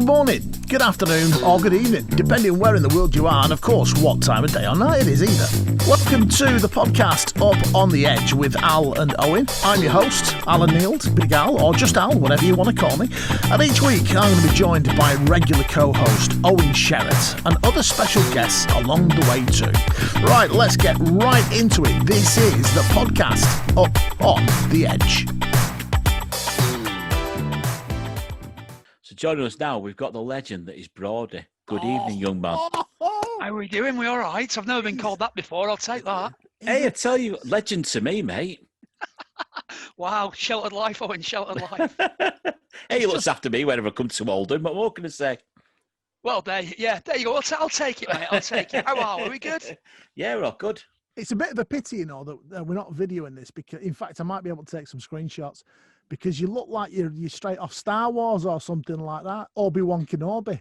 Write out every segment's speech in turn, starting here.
morning, good afternoon, or good evening, depending where in the world you are, and of course, what time of day or night it is either. Welcome to the podcast Up on the Edge with Al and Owen. I'm your host, Alan Neild, Big Al, or just Al, whatever you want to call me. And each week, I'm going to be joined by regular co-host Owen Sherratt and other special guests along the way too. Right, let's get right into it. This is the podcast Up on the Edge. So joining us now, we've got the legend that is Broady. Good evening, young man. How are we doing? We all right? I've never been called that before. I'll take that. Hey, I tell you, legend to me, mate. Wow, sheltered life, Owen, sheltered life. Hey, he looks after me whenever I come to Oldham, but what can I say? Well, there you go. I'll take it, mate. I'll take it. How are we? Are we good? Yeah, we're all good. It's a bit of a pity, you know, that we're not videoing this because, in fact, I might be able to take some screenshots because you look like you're straight off Star Wars or something like that. Obi-Wan Kenobi.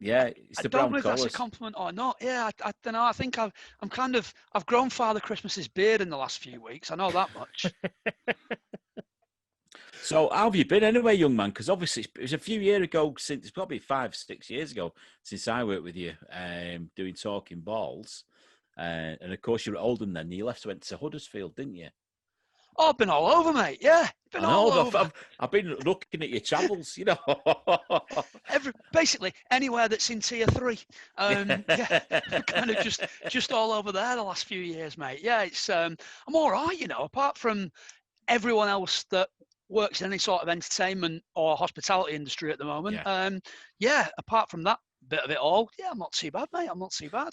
It's the brown colours. I don't know if that's a compliment or not. Yeah, I don't know. I think I've grown Father Christmas's beard in the last few weeks. I know that much. So how have you been anyway, young man? Because obviously it was a few years ago, since probably 5-6 years ago, since I worked with you doing Talking Balls. And of course you were at Oldham then. You went to Huddersfield, didn't you? Oh, I've been all over, mate. Yeah, been all over. I've been looking at your travels, you know. Basically anywhere that's in tier 3. Yeah, kind of just all over there the last few years, mate. Yeah, it's I'm all right, you know. Apart from everyone else that works in any sort of entertainment or hospitality industry at the moment. Yeah. Apart from that bit of it all, yeah, I'm not too bad, mate. I'm not too bad.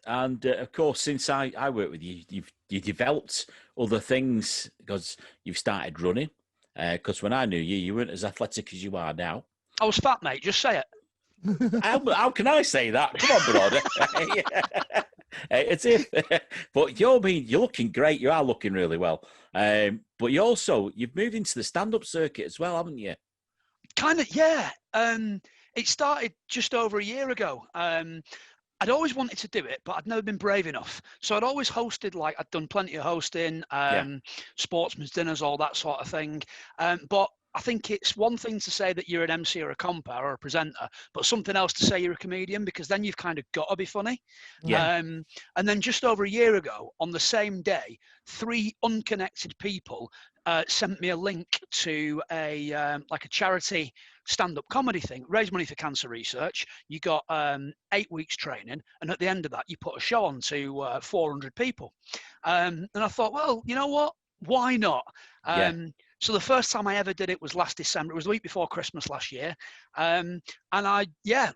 And of course, since I worked with you, you developed other things because you've started running. Because when I knew you, you weren't as athletic as you are now. I was fat, mate. Just say it. How can I say that? Come on, brother. It's if, but you're looking great. You are looking really well. But you've moved into the stand-up circuit as well, haven't you? Kind of, yeah. It started just over a year ago. I'd always wanted to do it, but I'd never been brave enough. So I'd always hosted, I'd done plenty of hosting, sportsman's dinners, all that sort of thing. But I think it's one thing to say that you're an MC or a compere or a presenter, but something else to say you're a comedian, because then you've kind of got to be funny. Yeah. And then just over a year ago, on the same day, 3 unconnected people sent me a link to a charity stand-up comedy thing, raise money for cancer research. You got 8 weeks training, and at the end of that, you put a show on to 400 people. And I thought, well, you know what? Why not? So the first time I ever did it was last December. It was the week before Christmas last year. And I,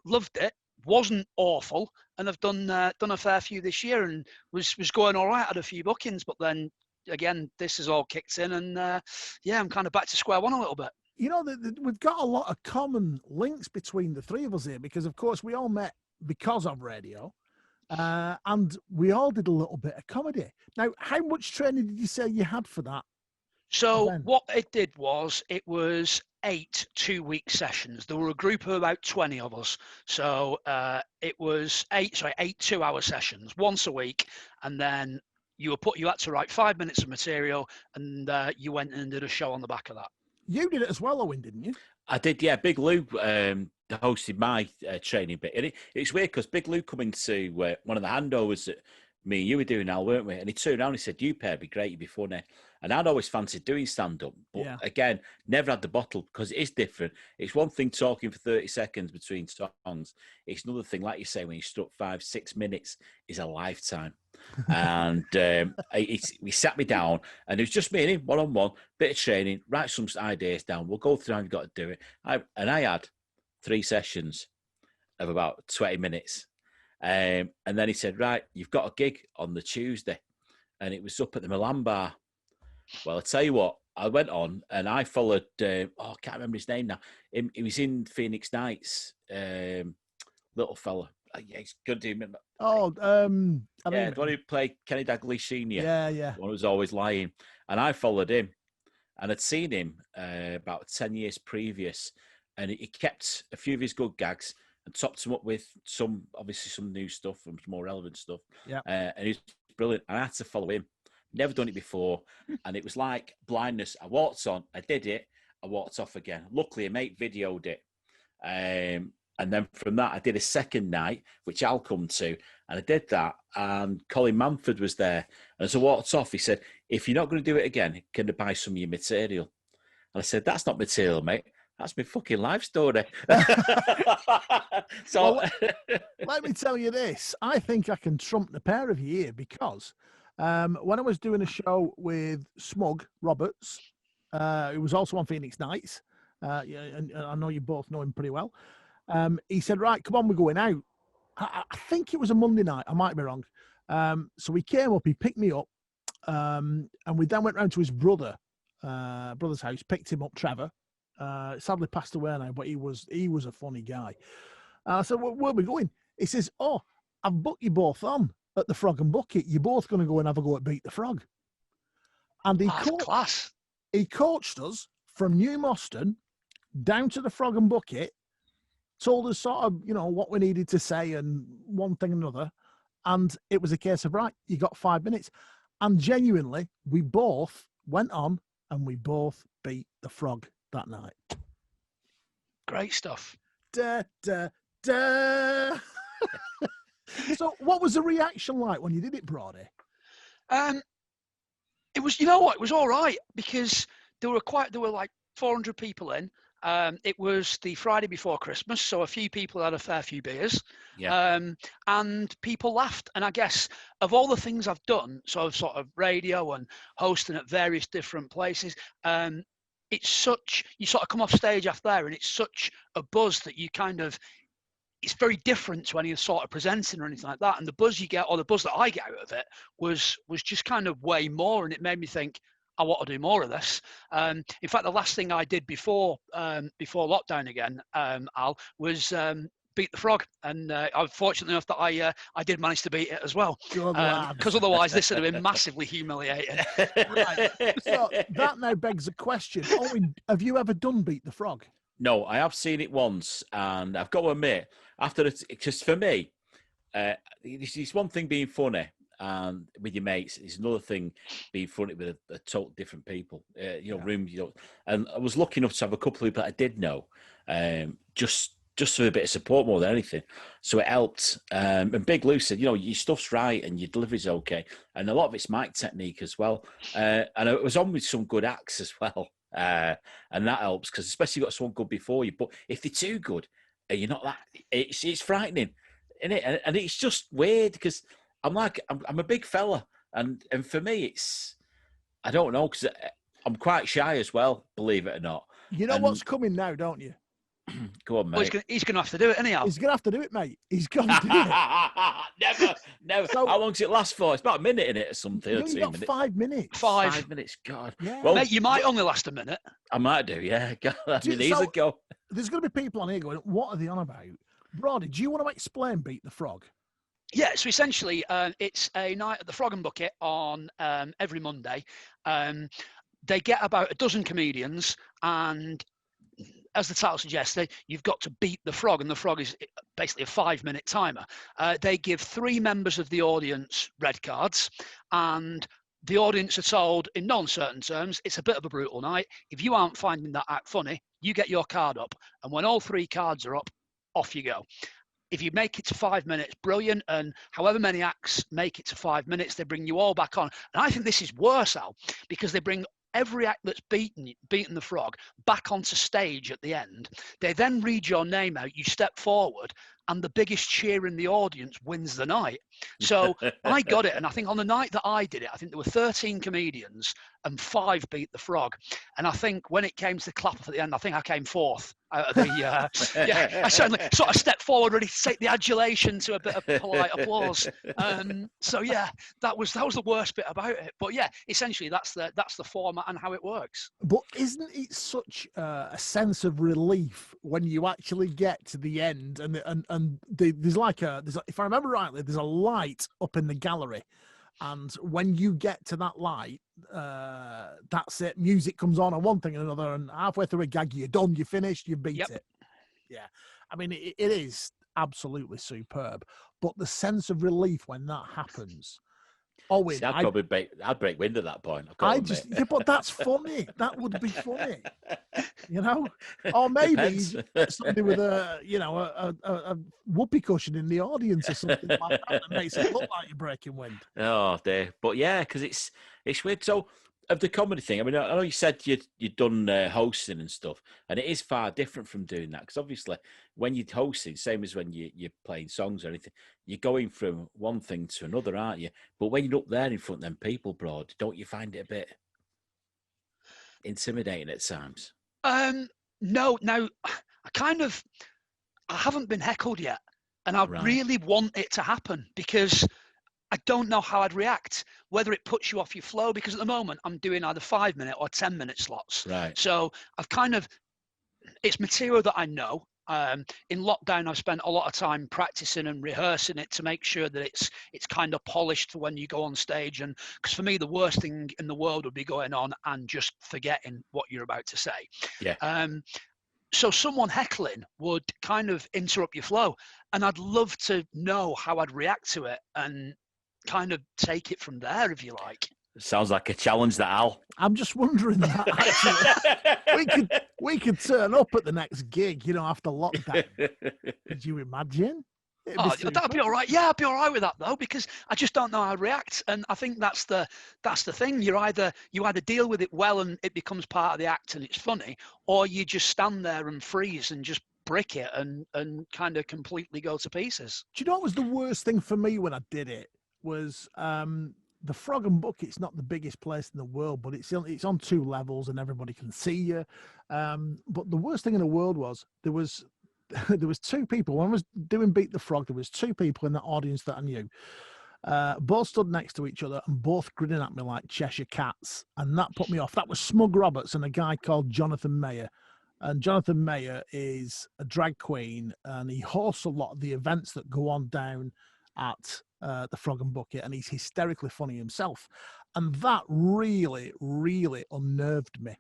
loved it. Wasn't awful. And I've done a fair few this year and was going all right. Had a few bookings, but then again, this has all kicked in and I'm kind of back to square one a little bit. You know, we've got a lot of common links between the three of us here because, of course, we all met because of radio and we all did a little bit of comedy. Now, how much training did you say you had for that? So what it did was it was 8 2-week sessions. There were a group of about 20 of us. So it was 8 2-hour sessions once a week. And then you had to write 5 minutes of material and you went and did a show on the back of that. You did it as well, Owen, didn't you? I did, yeah. Big Lou hosted my training bit. And it's weird because Big Lou come into one of the handovers that me and you were doing now, weren't we? And he turned around and he said, "You pair would be great, you'd be funny." And I'd always fancied doing stand-up. But again, never had the bottle because it is different. It's one thing talking for 30 seconds between songs. It's another thing, like you say, when you stuck 5-6 minutes is a lifetime. And we sat me down and it was just me and him, one-on-one, bit of training, write some ideas down. We'll go through how you've got to do it. I had 3 sessions of about 20 minutes. And then he said, "Right, you've got a gig on the Tuesday." And it was up at the Milan bar. Well, I tell you what, I went on and I followed, I can't remember his name now. He was in Phoenix Nights, little fella. Yeah, he's good to him. The one who played Kenny Dalglish Sr. Yeah. The one who was always lying. And I followed him. And I'd seen him about 10 years previous. And he kept a few of his good gags and topped them up with some new stuff and more relevant stuff. Yeah. And he was brilliant. And I had to follow him. Never done it before. And it was like blindness. I walked on, I did it, I walked off again. Luckily, a mate videoed it. And then from that, I did a second night, which I'll come to. And I did that. And Colin Manford was there. And as I walked off, he said, if you're not going to do it again, can I buy some of your material? And I said, that's not material, mate. That's my fucking life story. So Well, let me tell you this. I think I can trump the pair of you here because when I was doing a show with Smug Roberts, who was also on Phoenix Nights, yeah, and I know you both know him pretty well, he said, right, come on, we're going out. I think it was a Monday night. I might be wrong. So he came up, he picked me up, and we then went round to his brother's house, picked him up, Trevor. Sadly passed away now, but he was a funny guy. I said, where are we going? He says, oh, I've booked you both on at the Frog and Bucket. You're both going to go and have a go at Beat the Frog. And Class. He coached us from New Moston down to the Frog and Bucket, told us sort of, what we needed to say and one thing and another. And it was a case of, right, you got 5 minutes. And genuinely, we both went on and we both beat the Frog that night. Great stuff. Da, da, da. So what was the reaction like when you did it, Broady? It was, you know what, it was all right because there were like 400 people in. It was the Friday before Christmas, so a few people had a fair few beers. Yeah. And people laughed. And I guess of all the things I've done, so sort of radio and hosting at various different places, it's such, you sort of come off stage after there and it's such a buzz that you kind of, it's very different to when you're sort of presenting or anything like that. And the buzz you get, or the buzz that I get out of it was just kind of way more. And it made me think, I want to do more of this. In fact, the last thing I did before lockdown again, Al, was beat the Frog. And I was fortunate enough that I did manage to beat it as well. Because otherwise this would have been massively humiliating. Right. So that now begs a question. Owen, have you ever done Beat the Frog? No, I have seen it once, and I've got to admit, after it, because for me, it's one thing being funny and with your mates, it's another thing being funny with a total different people. Room. And I was lucky enough to have a couple of people that I did know, just for a bit of support more than anything. So it helped. And Big Lou said, your stuff's right and your delivery's okay, and a lot of it's mic technique as well. And I was on with some good acts as well. And that helps because especially you've got someone good before you. But if they're too good, you're not that. It's frightening, isn't it? And it's just weird because I'm a big fella, and for me it's, I don't know, because I'm quite shy as well, believe it or not. You know what's coming now, don't you? Go on, mate. Well, he's going to have to do it, isn't he, Al? He's going to have to do it, mate. He's going to do it. Never. So, how long does it last for? It's about a minute in it or something. You only got 5 minutes. 5 minutes, God. Yeah. Well, mate, you might only last a minute. I might do, yeah. God, these would go. There's going to be people on here going, what are they on about? Broady, do you want to explain Beat the Frog? Yeah, so essentially, it's a night at the Frog and Bucket on every Monday. They get about a dozen comedians, and as the title suggests, you've got to beat the Frog, and the Frog is basically a 5-minute timer. They give 3 members of the audience red cards, and the audience are told in no uncertain terms, it's a bit of a brutal night. If you aren't finding that act funny, you get your card up, and when all 3 cards are up, off you go. If you make it to 5 minutes, brilliant. And however many acts make it to 5 minutes, they bring you all back on. And I think this is worse, Al, because they bring every act that's beaten the Frog back onto stage at the end. They then read your name out, you step forward, and the biggest cheer in the audience wins the night. So I got it. And I think on the night that I did it, I think there were 13 comedians and 5 beat the Frog. And I think when it came to the clap off at the end, I think I came 4th out of the, I certainly sort of stepped forward ready to take the adulation to a bit of polite applause. So yeah, that was the worst bit about it. But yeah, essentially that's the format and how it works. But isn't it such a sense of relief when you actually get to the end and there's if I remember rightly, there's a light up in the gallery, and when you get to that light, that's it. Music comes on and one thing and another, and halfway through a gag, you're done, you're finished, you beat it. Yeah, I mean it is absolutely superb. But the sense of relief when that happens, Owen, See, I'd break wind at that point. yeah, but that's funny. That would be funny, you know. Or maybe Depends. you get somebody with a whoopee cushion in the audience or something like that that makes it look like you're breaking wind. Oh dear, but yeah, because it's weird. So of the comedy thing, I mean, I know you said you'd done hosting and stuff, and it is far different from doing that. Because obviously, when you're hosting, same as when you're playing songs or anything, you're going from one thing to another, aren't you? But when you're up there in front of them people, Broad, don't you find it a bit intimidating at times? No, I haven't been heckled yet, and I Right. really want it to happen because I don't know how I'd react, whether it puts you off your flow, because at the moment I'm doing either 5-minute or 10-minute slots. Right. So it's material that I know. In lockdown, I've spent a lot of time practicing and rehearsing it to make sure that it's kind of polished for when you go on stage. And because for me, the worst thing in the world would be going on and just forgetting what you're about to say. Yeah. So someone heckling would kind of interrupt your flow, and I'd love to know how I'd react to it and kind of take it from there, if you like. Sounds like a challenge, that Al. I'm just wondering that actually we could turn up at the next gig, after lockdown. Could you imagine? That'd be all right. Yeah, I'd be all right with that though, because I just don't know how I'd react, and I think that's the thing. You either deal with it well and it becomes part of the act and it's funny, or you just stand there and freeze and just brick it and kind of completely go to pieces. Do you know what was the worst thing for me when I did it? Was the Frog and Bucket's not the biggest place in the world, but it's on 2 levels and everybody can see you. But the worst thing in the world was there was 2 people. When I was doing Beat the Frog, there was 2 people in the audience that I knew. Both stood next to each other and both grinning at me like Cheshire cats, and that put me off. That was Smug Roberts and a guy called Jonathan Mayer. And Jonathan Mayer is a drag queen, and he hosts a lot of the events that go on down at the Frog and Bucket, and he's hysterically funny himself. And that really, really unnerved me.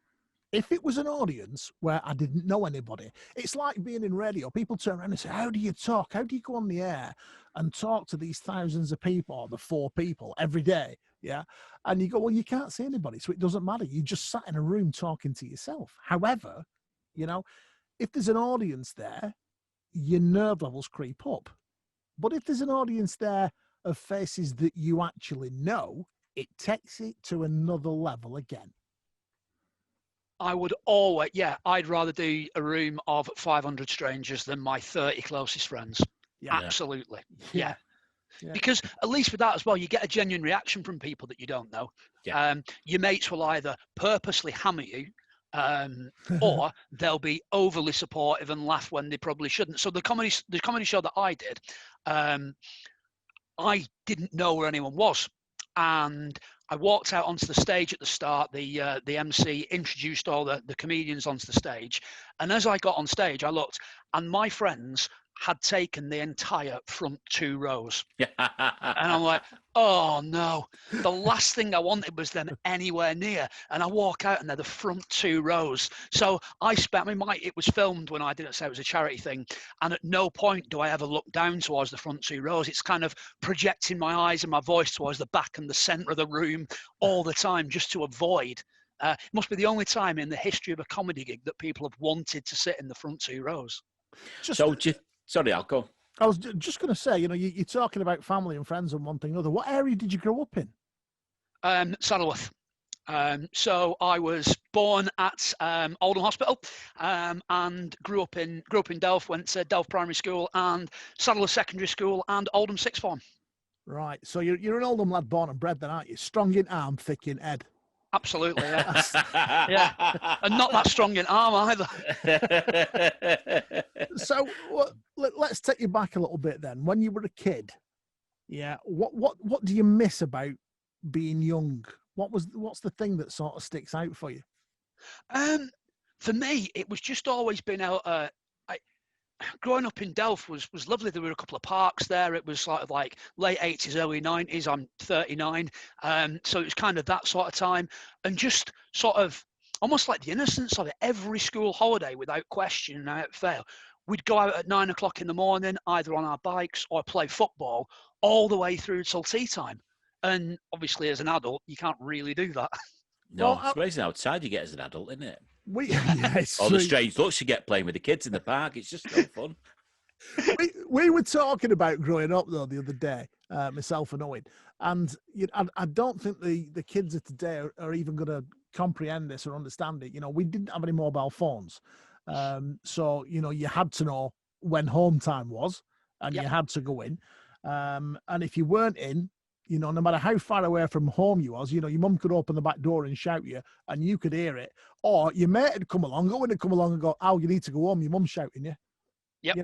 If it was an audience where I didn't know anybody, it's like being in radio. People turn around and say, how do you talk? How do you go on the air and talk to these thousands of people, or the 4 people every day? Yeah. And you go, well, you can't see anybody, so it doesn't matter. You just sat in a room talking to yourself. However, if there's an audience there, your nerve levels creep up. But if there's an audience there of faces that you actually know, it takes it to another level again. I would always, I'd rather do a room of 500 strangers than my 30 closest friends. Yeah. Absolutely. Yeah. Because at least with that as well, you get a genuine reaction from people that you don't know. Yeah. Your mates will either purposely hammer you, or they'll be overly supportive and laugh when they probably shouldn't. So the comedy show that I did, I didn't know where anyone was, and I walked out onto the stage at the start. The MC introduced all the comedians onto the stage, and as I got on stage, I looked, and my friends had taken the entire front 2 rows. And I'm like, oh no, the last thing I wanted was them anywhere near. And I walk out and they're the front 2 rows. So it was filmed when I didn't say it was a charity thing. And at no point do I ever look down towards the front 2 rows. It's kind of projecting my eyes and my voice towards the back and the center of the room all the time, just to avoid. It must be the only time in the history of a comedy gig that people have wanted to sit in the front 2 rows. Sorry, I'll go. I was just going to say, you're talking about family and friends and one thing or other. What area did you grow up in? Saddleworth. So I was born at Oldham Hospital, and grew up in Delft. Went to Delft Primary School and Saddleworth Secondary School and Oldham Sixth Form. Right. So you're an Oldham lad, born and bred, then, aren't you? Strong in arm, thick in head. Absolutely, yeah. Yeah, and not that strong in arm either. So let's take you back a little bit then. When you were a kid, what do you miss about being young? What's the thing that sort of sticks out for you? For me, it was just always been out. Growing up in Delft was lovely. There were a couple of parks there. It was sort of like late 80s, early 90s. I'm 39. So it was kind of that sort of time. And just sort of almost like the innocence of it. Every school holiday, without question and without fail, we'd go out at 9 o'clock in the morning, either on our bikes or play football all the way through till tea time. And obviously, as an adult, you can't really do that. No, Well, it's amazing how tired you get as an adult, isn't it? yeah, it's All the true. strange looks you get playing with the kids in the park. It's just no fun. We were talking about growing up though the other day, myself and Owen, and I don't think the kids of today are even going to comprehend this or understand it. We didn't have any mobile phones, so you had to know when home time was, and Yep. you had to go in, and if you weren't in, no matter how far away from home you was, your mum could open the back door and shout you, and you could hear it, or your mate would come along, Owen would come along and go, "Oh, you need to go home. Your mum's shouting you." Yep.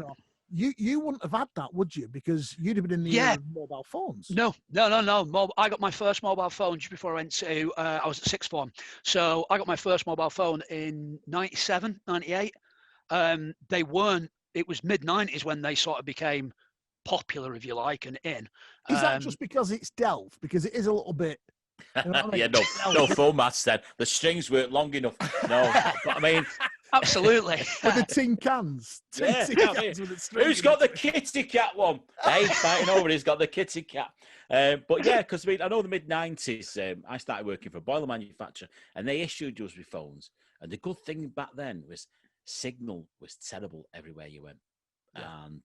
You wouldn't have had that, would you? Because you'd have been in the era of mobile phones. No. I got my first mobile phone just before I went to, I was at sixth form. So I got my first mobile phone in 97, 98. They weren't, it was mid-90s when they sort of became popular, if you like, and in. Is that just because it's Delft? Because it is a little bit... You know what I mean? Yeah, no phone mats then. The strings weren't long enough. No, but I mean... Absolutely. With the tin cans. Tin cans with the string. Who's got the kitty cat one? Hey, fighting over, he's got the kitty cat. But yeah, because I know the mid-90s, I started working for a boiler manufacturer, and they issued us with phones. And the good thing back then was signal was terrible everywhere you went. Yeah. And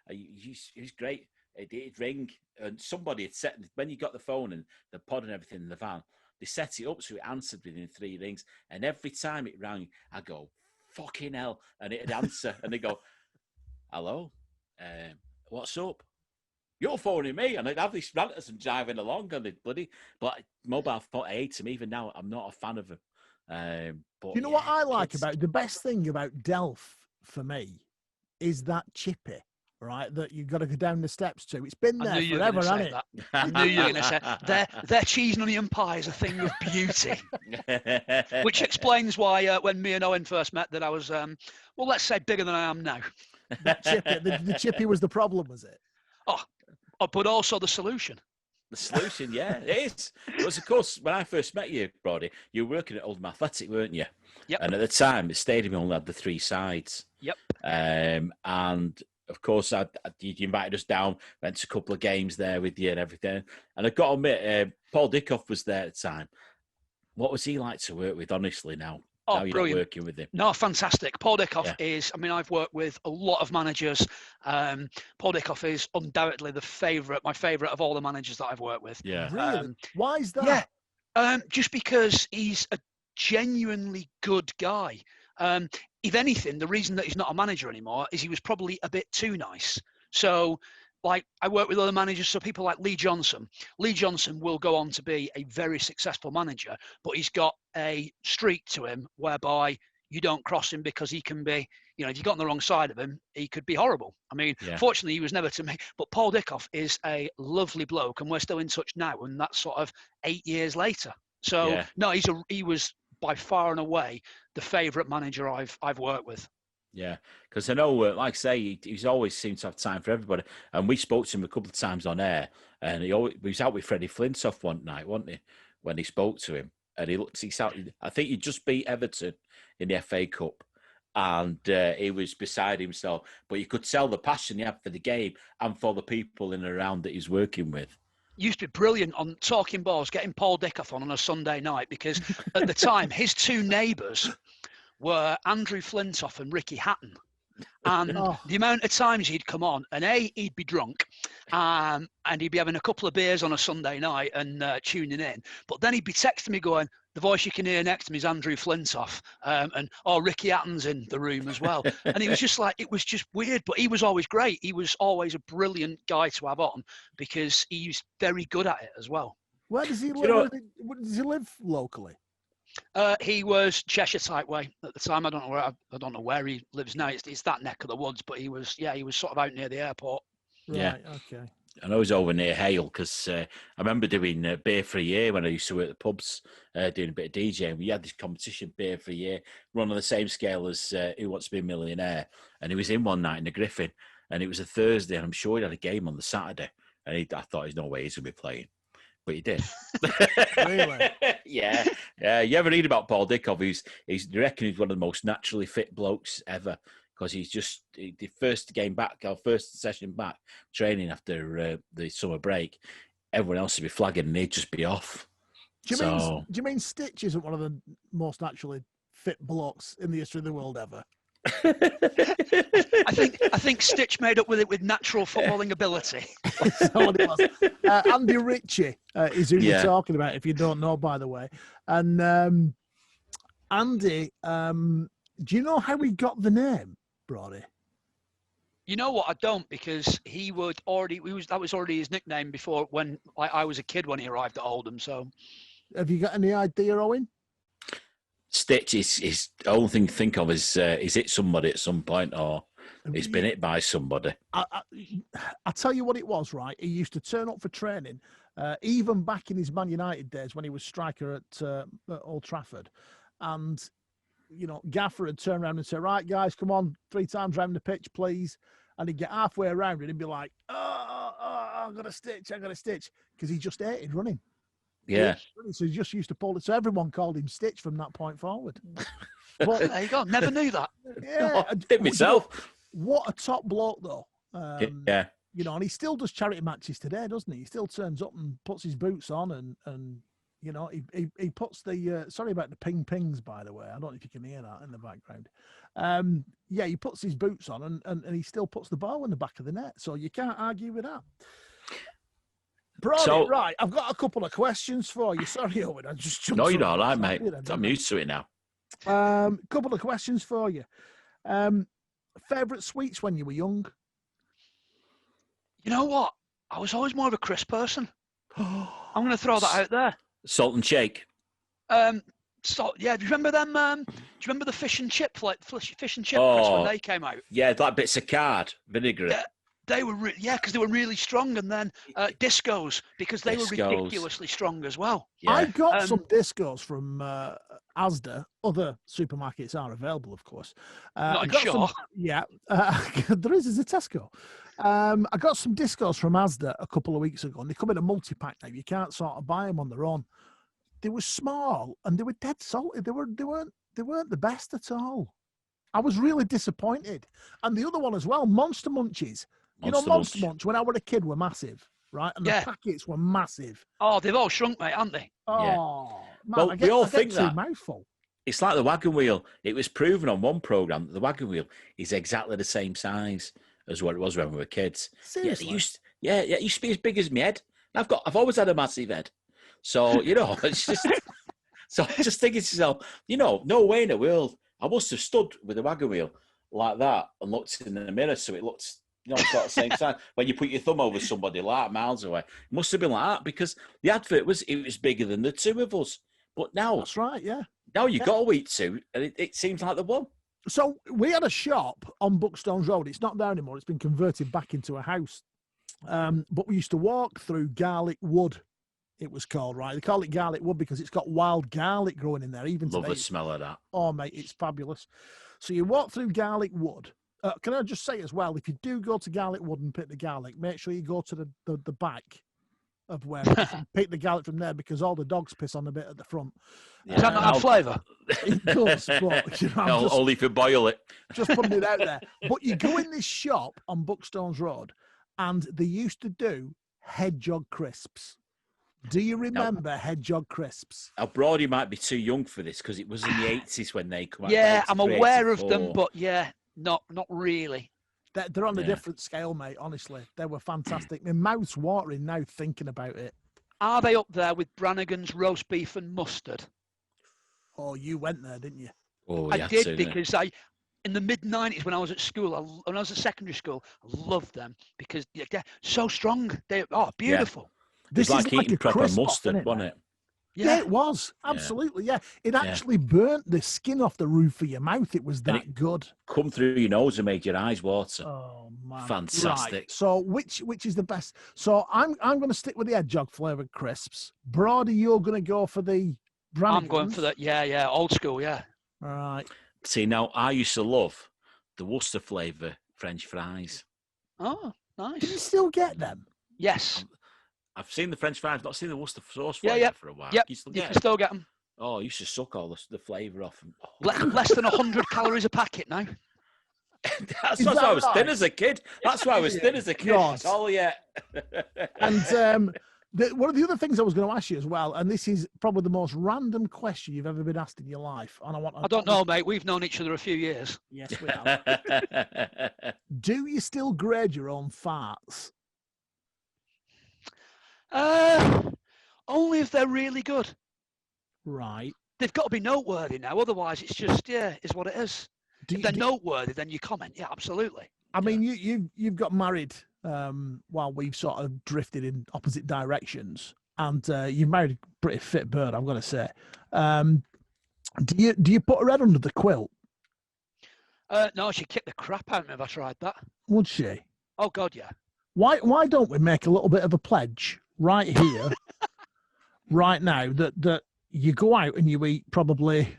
it was great. It'd ring, and somebody had set, when you got the phone and the pod and everything in the van, they set it up so it answered within 3 rings. And every time it rang, I go, fucking hell. And it'd answer. And they go, hello, what's up? You're phoning me. And I'd have these ranters and driving along on the bloody... But mobile phone, I hate them. Even now, I'm not a fan of them. But you know what I like about... The best thing about Delft, for me, is that chippy. Right, that you've got to go down the steps to. It's been there forever, hasn't it? I knew you were going to say their cheese and onion pie is a thing of beauty, which explains why when me and Owen first met, that I was, well, let's say bigger than I am now. That chippy, the chippy was the problem, was it? Oh, but also the solution. The solution, yeah, it is. Because of course, when I first met you, Broady, you were working at Oldham Athletic, weren't you? Yep. And at the time, the stadium only had the 3 sides. Yep. And of course, you invited us down, went to a couple of games there with you and everything. And I got to admit, Paul Dickoff was there at the time. What was he like to work with, honestly, now? Oh, now you're brilliant. working with him. No, fantastic. Paul Dickoff is, I mean, I've worked with a lot of managers. Paul Dickoff is undoubtedly my favourite of all the managers that I've worked with. Yeah. Really? Why is that? Yeah. Just because he's a genuinely good guy. If anything, the reason that he's not a manager anymore is he was probably a bit too nice. So, like, I work with other managers, so people like Lee Johnson. Lee Johnson will go on to be a very successful manager, but he's got a streak to him whereby you don't cross him because he can be, if you got on the wrong side of him, he could be horrible. I mean, Fortunately, he was never to me. But Paul Dickoff is a lovely bloke, and we're still in touch now, and that's sort of 8 years later. So, no, he was by far and away the favourite manager I've worked with. Yeah, because I know, like I say, he's always seemed to have time for everybody. And we spoke to him a couple of times on air, and he was out with Freddie Flintoff one night, wasn't he? When he spoke to him, and he's out. I think he just beat Everton in the FA Cup, and he was beside himself. But you could tell the passion he had for the game and for the people in and around that he's working with. Used to be brilliant on Talking Balls, getting Paul Dickoff on a Sunday night, because at the time his 2 neighbours were Andrew Flintoff and Ricky Hatton. And the amount of times he'd come on, and he'd be drunk, and he'd be having a couple of beers on a Sunday night and tuning in. But then he'd be texting me going, the voice you can hear next to me is Andrew Flintoff, and Ricky Hatton's in the room as well. And he was just like, it was just weird, but he was always great. He was always a brilliant guy to have on because he's very good at it as well. Where does he live? Does he live locally? He was Cheshire type way at the time. I don't know where he lives now. It's that neck of the woods, but he was sort of out near the airport. Right, yeah. Okay. I know he's over near Hale because I remember doing Beer for a Year when I used to work at the pubs, doing a bit of DJing. We had this competition, Beer for a Year, run on the same scale as Who Wants to Be a Millionaire. And he was in one night in the Griffin, and it was a Thursday, and I'm sure he had a game on the Saturday. And I thought, there's no way he's going to be playing. But he did. Really? Yeah. You ever read about Paul Dickoff? I reckon he's one of the most naturally fit blokes ever. Because he's just the first session back training after the summer break. everyone else would be flagging and he'd just be off. Do you mean Stitch isn't one of the most naturally fit blokes in the history of the world ever? I think Stitch made up with it with natural footballing ability. That's what it was. Andy Ritchie is who we're talking about, if you don't know, by the way. And Andy, do you know how he got the name, Broady? You know what? I don't, because that was already his nickname before when I was a kid when he arrived at Oldham. So, have you got any idea, Owen? Stitch is the only thing to think of is hit somebody at some point, or he's been hit by somebody. I tell you what it was, right? He used to turn up for training, even back in his Man United days when he was striker at Old Trafford. And, you know, Gaffer would turn around and say, right, guys, come on, 3 times round the pitch, please. And he'd get halfway around and he'd be like, I got a stitch, because he just hated running. Yeah. So he just used to pull it. So everyone called him Stitch from that point forward. But, there you go. Never knew that. Yeah. I did myself. What a top bloke, though. Yeah. You know, and he still does charity matches today, doesn't he? He still turns up and puts his boots on and you know, he puts the, sorry about the pings, by the way. I don't know if you can hear that in the background. Yeah, he puts his boots on and he still puts the ball in the back of the net. So you can't argue with that. Broady, right, I've got a couple of questions for you. Sorry, Owen, I just jumped. No, you're all right, mate. I'm used to it now. Couple of questions for you. Favourite sweets when you were young? You know what? I was always more of a crisp person. I'm going to throw that out there. Salt and shake. So yeah, do you remember them? Do you remember the fish and chip crisps when they came out? Yeah, like bits of card vinegar. Yeah, they were because they were really strong, and then discos because they were ridiculously strong as well. Yeah. I got some discos from Asda. Other supermarkets are available, of course. Not sure. There is a Tesco. I got some discos from Asda a couple of weeks ago, and they come in a multi-pack now. You can't sort of buy them on their own. They were small and they were dead salty. They weren't the best at all. I was really disappointed. And the other one as well, Monster Munchies. Monster Munch when I was a kid were massive, right? And the packets were massive. Oh, they've all shrunk, mate, haven't they? Oh, man, well, we all think that. Mouthful. It's like the wagon wheel. It was proven on one programme that the wagon wheel is exactly the same size as what it was when we were kids. Seriously? It used to be as big as my head. I've always had a massive head. So, you know, it's just... So I just thinking to yourself, you know, no way in the world. I must have stood with the wagon wheel like that and looked in the mirror so it looked, you know, sort of same size. When you put your thumb over somebody like miles away, it must have been like that because the advert was bigger than the two of us. But now... That's right, yeah. Now you got to eat two, and it seems like the one. So we had a shop on Buckstones Road. It's not there anymore. It's been converted back into a house. But we used to walk through Garlic Wood. It was called, right? They call it Garlic Wood because it's got wild garlic growing in there. Even love today. the smell of that. Oh, mate, it's fabulous. So you walk through Garlic Wood. Can I just say as well, if you do go to Garlic Wood and pick the garlic, make sure you go to the back of where and pick the garlic from there because all the dogs piss on the bit at the front. Does that not have flavour? It does, but you know, only if you boil it. Just putting it out there. But you go in this shop on Buckstones Road, and they used to do hedgehog crisps. Do you remember hedgehog crisps? Now, Broady might be too young for this because it was in the 80s when they come out. Yeah, I'm aware of them, but not really. They're on a different scale, mate, honestly. They were fantastic. My mouth's watering now thinking about it. Are they up there with Brannigan's roast beef and mustard? Oh, you went there, didn't you? Oh, I did because in the mid-90s when I was at school, when I was at secondary school, I loved them because they're so strong. They're beautiful. This is like eating proper mustard, wasn't it? Yeah, it was. Absolutely, yeah. It actually burnt the skin off the roof of your mouth. It was that good. Come through your nose and made your eyes water. Oh, man. Fantastic. Right. So which is the best? So I'm going to stick with the hedgehog flavoured crisps. Broady, you're going to go for the Brannigan's. I'm going for that, yeah. Old school, yeah. All right. See, now, I used to love the Worcester flavour French fries. Oh, nice. Do you still get them? Yes. I've seen the French fries, not seen the Worcester sauce flavour for a while. Yep, you can still get them. Oh, you should suck all the flavour off them. Less than 100 calories a packet now. That's why I was thin as a kid. That's why I was thin as a kid. Oh, yeah. And One of the other things I was going to ask you as well, and this is probably the most random question you've ever been asked in your life, and I don't know, mate. We've known each other a few years. Yes, we have. Do you still grade your own farts? Only if they're really good. Right. They've got to be noteworthy now. Otherwise, it's just it's what it is. If they're noteworthy, then you comment. Yeah, absolutely. I mean, you've got married while we've sort of drifted in opposite directions, and you've married a pretty fit bird, I'm going to say. Do you put her head under the quilt? No, she'd kick the crap out of me if I tried that. Would she? Oh God, yeah. Why don't we make a little bit of a pledge right here, right now, that you go out and you eat probably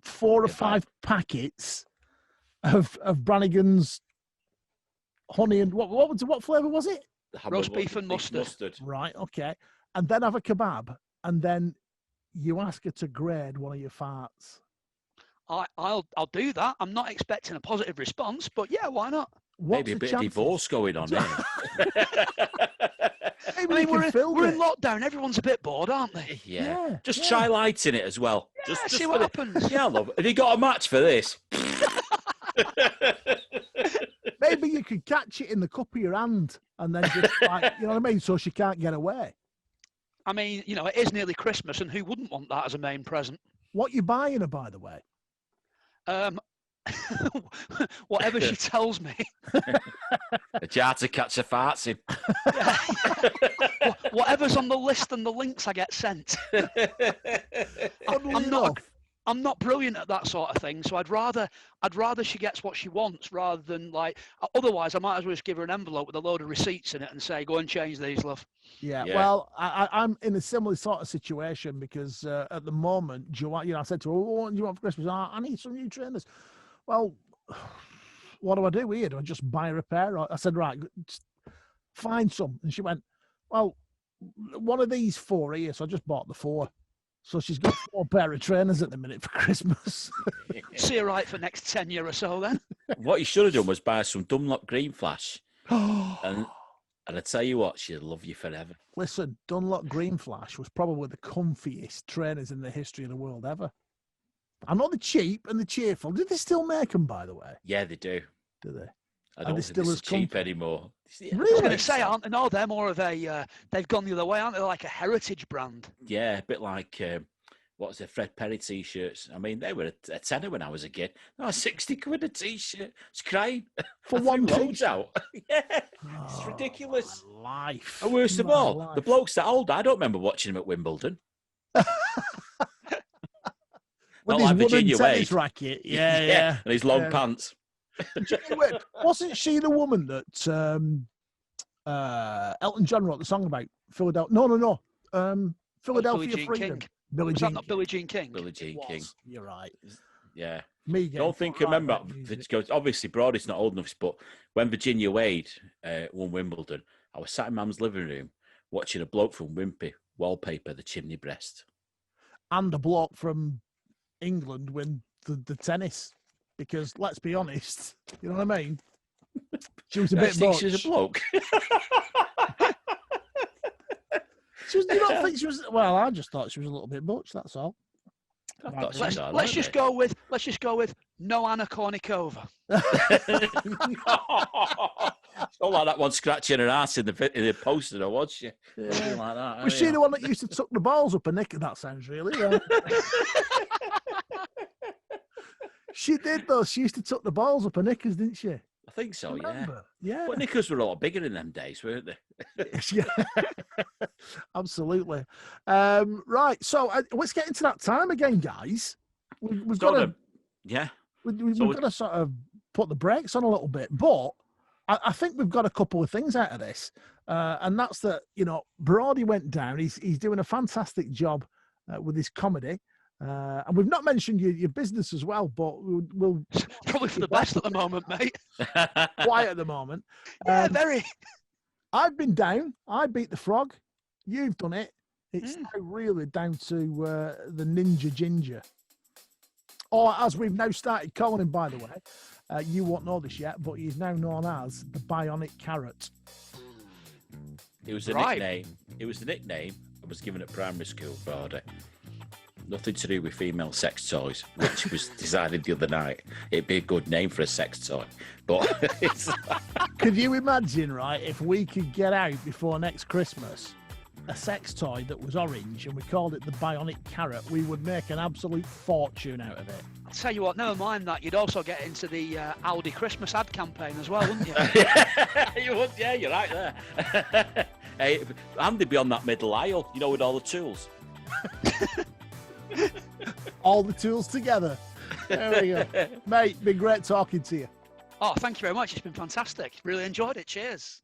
4 or 5 packets of Brannigan's honey and what flavour was it? Roast beef and mustard. Right, okay. And then have a kebab, and then you ask her to grade one of your farts. I'll do that. I'm not expecting a positive response, but yeah, why not? Maybe a bit of divorce going on there. I mean, we're in lockdown. Everyone's a bit bored, aren't they? Yeah. Just try lighting it as well. Yeah, just see what happens. Yeah, love it. Have you got a match for this? Maybe you could catch it in the cup of your hand and then just like, you know what I mean? So she can't get away. I mean, it is nearly Christmas, and who wouldn't want that as a main present? What you buying her, by the way? Whatever she tells me. A jar to catch her farts in. Whatever's on the list and the links I get sent. I'm not brilliant at that sort of thing, so I'd rather she gets what she wants rather than otherwise I might as well just give her an envelope with a load of receipts in it and say, go and change these, love. Yeah. Well, I'm in a similar sort of situation because at the moment, I said to her, what do you want for Christmas? I need some new trainers. Well, what do I do here? Do I just buy her a pair? I said, right, find some. And she went, well, one of these 4 here, so I just bought the 4. So she's got 4 pair of trainers at the minute for Christmas. See you right for next 10 years or so then. What you should have done was buy some Dunlop Green Flash. and I tell you what, she'll love you forever. Listen, Dunlop Green Flash was probably the comfiest trainers in the history of the world ever. I know they're cheap and they're cheerful. Do they still make them, by the way? Yeah, they do. Do they? I don't think it's cheap anymore. Really? I was going to say, aren't they? No, they're more of a, they've gone the other way, aren't they? Like a heritage brand. Yeah, a bit like, what was it, Fred Perry T-shirts. I mean, they were a tenner when I was a kid. No, 60 quid a T-shirt. It's crying. For one loads out. Yeah, it's ridiculous. Life. And worst of all, the blokes that old, I don't remember watching him at Wimbledon. With Not his like Virginia tennis Wade. racket. Yeah. And his long pants. Wasn't she the woman that Elton John wrote the song about? Philadelphia? No. Philadelphia Freedom. Was that not Billie Jean King? Billie Jean King. You're right. Yeah. Don't think I remember. Obviously, Broady's not old enough, but when Virginia Wade won Wimbledon, I was sat in Mum's living room watching a bloke from Wimpy wallpaper the chimney breast. And a bloke from England win the tennis. Because let's be honest, you know what I mean? She was a bit much. She was a bloke. You don't think she was? Well, I just thought she was a little bit much. That's all. Let's just go with no Anna Kournikova. Not like that one scratching her ass in the poster, though, was she? Yeah. Like that. Was she the one that used to tuck the balls up her knicker? That sounds really right. She did, though. She used to tuck the balls up her knickers, didn't she? I think so, Yeah. But knickers were a lot bigger in them days, weren't they? Yeah, absolutely. Right, so let's get into that time again, guys. We've got to, we've got to sort of put the brakes on a little bit, but I think we've got a couple of things out of this, and that's that. Broady went down. He's doing a fantastic job with his comedy. And we've not mentioned your business as well, but we'll probably for the best at the moment, mate. Quiet at the moment. Yeah, very. I've been down. I beat the frog. You've done it. It's now really down to the Ninja Ginger. Or as we've now started calling him, by the way, you won't know this yet, but he's now known as the Bionic Carrot. It was a Right. nickname. It was the nickname I was given at primary school, Broady. Nothing to do with female sex toys, which was decided the other night. It'd be a good name for a sex toy. But it's... Could you imagine, right, if we could get out before next Christmas a sex toy that was orange and we called it the Bionic Carrot, we would make an absolute fortune out of it. I'll tell you what, never mind that, you'd also get into the Aldi Christmas ad campaign as well, wouldn't you? You would, yeah, you're right there. Hey, and they'd be on that middle aisle, you know, with all the tools. All the tools together. There we go. Mate, been great talking to you. Oh, thank you very much. It's been fantastic. Really enjoyed it. Cheers.